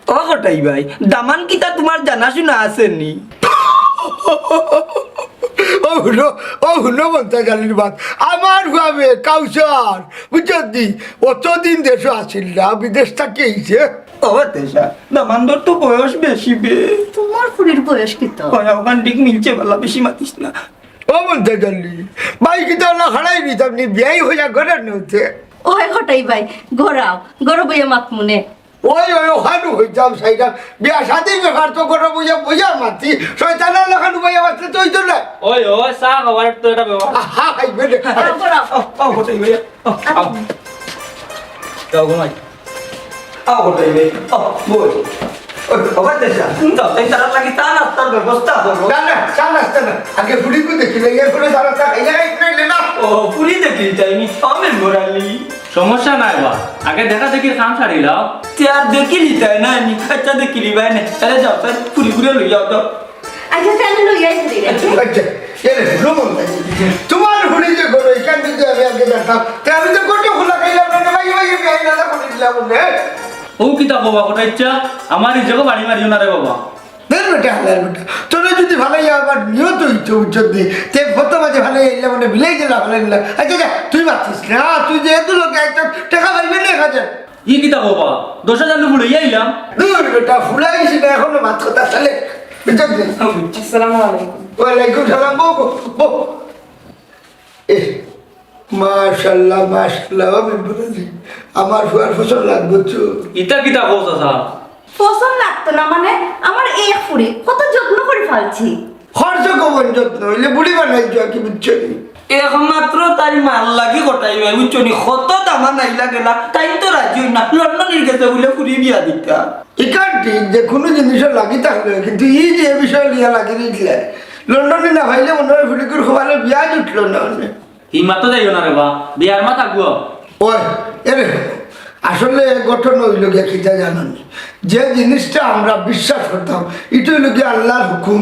ও কোটাই ভাই দামান কিতা তোমার জানাশোনা আসেনি ও হুনো মন্তাজ আলীর বাদ আমার ভাবে কাউসার বুঝছি অতদিন দেশ আসিল না বিদেশ থেকে এইছে ও তেসা দামানদর তো বয়স বেশি বে তোমার ফুরির বয়স কত ওখান ঠিক মিলছে বেলা বেশি মাতিস না ও মন্তাজ আলী ভাই কিন্তু না হারাই নি আপনি বিয়াই হইয়া ঘরের নৌতে ওই হটাই ভাই গড়াও গড় বইয়া মাত মনে ওই ওখানে হইতাম সাইডাম বিয়া শাদির ব্যাপার তো করে বুঝা বুঝা মাতি শয়তানের লেখানো বইয়া মাত্র তো হইতো না ওই ওই চা খাবার তো এটা ব্যবহার আহা খাইবে রে গড়াও ও কোটাই ভাই যাও ঘুমাই ও কোটাই ভাই ও বল ও তেসা তাই তারা লাগি তা নাস্তার ব্যবস্থা করো না না চা নাস্তা না আগে ফুড়ি কো দেখিলে এরপরে তারা চা খাইলে খাইলে না ও পুরি দেখলি তাইনি আমি মোরালি সমস্যা নাই বা আগে দেখা দেখি কাম সারিলাও আর দেখিলি তাই না আমি আচ্ছা দেখিলি ভাই না তাহলে যাও তাই পুরি পুরি লই যাও তো আচ্ছা তাহলে লইয়াই ফুরি রে আচ্ছা এরে ভ্রমণ তোমার ফুড়ি যে করো এখান থেকে আমি আগে দেখতাম তা আমি তো কোটো খোলা খাইলাম না ভাই ভাই আমি আইনা না করে দিলাম না ও কিতা বাবা ওটা ইচ্ছা আমার নিজেকে বাড়ি মারিও না রে বাবা বের বেটা হালার বেটা তোরা যদি ভালো আবার নিয়ত হইতো উজ্জ্বল দিয়ে তে ফটো মাঝে ভালো এলে মানে বিলাই দিলা ভালো নিলাম আচ্ছা যা তুই পাচ্ছিস না তুই যেহেতু লোকে একটা টাকা পাইবে না 1000 ই কিতা বাবা 10,000 ফুলে আইলাম দূর বেটা ফুলাই গেছি না এখনো ভাত কথা চলে বুঝলি আসসালামু আলাইকুম ওয়ালাইকুম সালাম বো মাশাল্লাহ মাশাল্লাহ আমি বলেছি আমার ফুয়ার ফসল লাগবে তো ইতা কিতা কও চাচা পছন্দ লাগতো না মানে আমার এই ফুরি কত যত্ন করে ফেলছি খরচ কমন যত্ন হইলে বুড়ি বানাইছো কি বুঝছো একমাত্র তার মাল লাগি কোটাই ভাই বুঝছো নি কত দামা নাইলা গেলা তাই তো রাজি হই না লন্ডনের গেছে বলে পুরি বিয়া দিতা ইকান ঠিক যে কোনো জিনিসের লাগি থাকবে কিন্তু এই যে বিষয় লিয়া লাগি দিলে লন্ডনে না ভাইলে মনে হয় ফুলিকুর খোয়ালে বিয়া জুটলো না ই মাতো যাইও না রে বা বিয়ার মা থাকবো ওই এরে আসলে গঠন হইল গিয়া খিতা জানি যে জিনিসটা আমরা বিশ্বাস করতাম এটা হইল গিয়া আল্লাহর হুকুম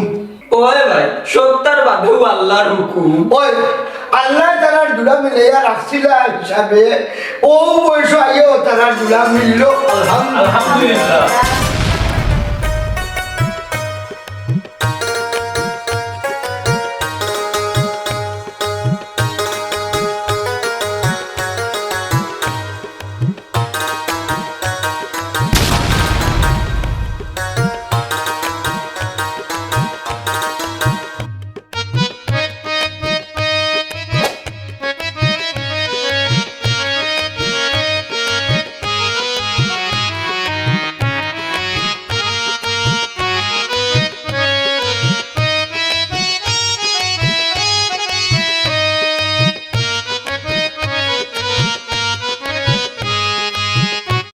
ওই ভাই সত্তর বাদেও আল্লাহর হুকুম ওই আল্লাহ তারার জুড়া মিলাইয়া রাখছিল হিসাবে ও বয়স আইও তারার জুড়া মিলল আলহামদুলিল্লাহ